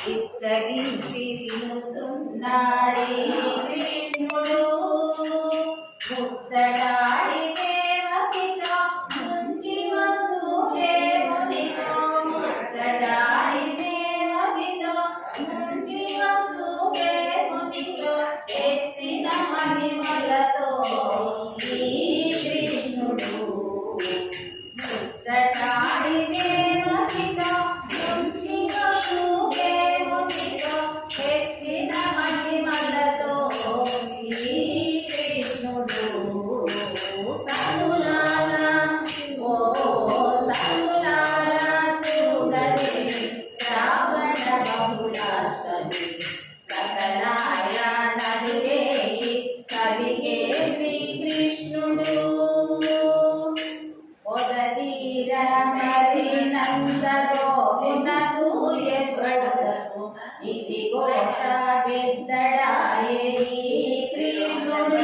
ఇచ్చగించి వినుచున్నాడే కృష్ణుడు ముచ్చటాడి దేవకితో ముంచి వసుదేవునితో ముచ్చటాడి దేవకితో ముంచి వసుదేవునితో తెచ్చిన మహిమలతో ఈ కృష్ణుడు ముచ్చటాడి దేవకితో ముంచి వసుదేవునితో తెచ్చిన మహిమలతో ఈ కృష్ణుడు సతులారా ఓ సతులారా చూడలే శ్రావణ బహుళాష్టమి కథలాయ నడిగే కలిగే శ్రీకృష్ణుడు ఒదతీర మరి నంద గోవినకు యశోదకు ఇదిగో బిడ్డడాయే కృష్ణుడు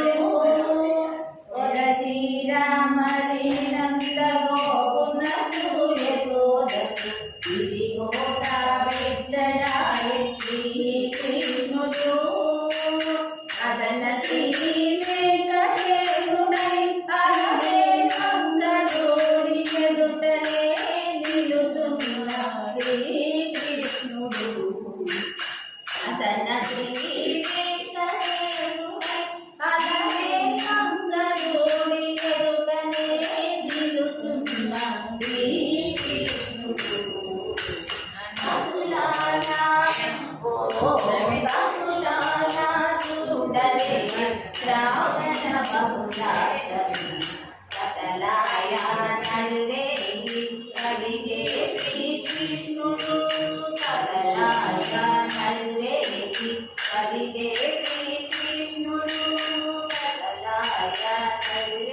ఒదతీర మరి నంద గోవినకు యశోదకు ఇదిగో బిడ్డడాయే శ్రీకృష్ణుడు అదన శ్రీ వెంకటేశుడై అలవే మంగళోడి ఎదుటనే నిలుచున్నాడే కృష్ణుడు అదన శ్రీ వెంకటేశుడై అలవే మంగళోడి ఎదుటనే నిలుచున్నాడే కృష్ణుడు సతులారా ఓ సతులారా చూడలే శ్రావణ బహుళాష్టమి కథలాయ నడిరే కలిగే శ్రీకృష్ణుడు కథలాయ నడిరే కలిగే శ్రీకృష్ణుడు కథలాయ నడిరే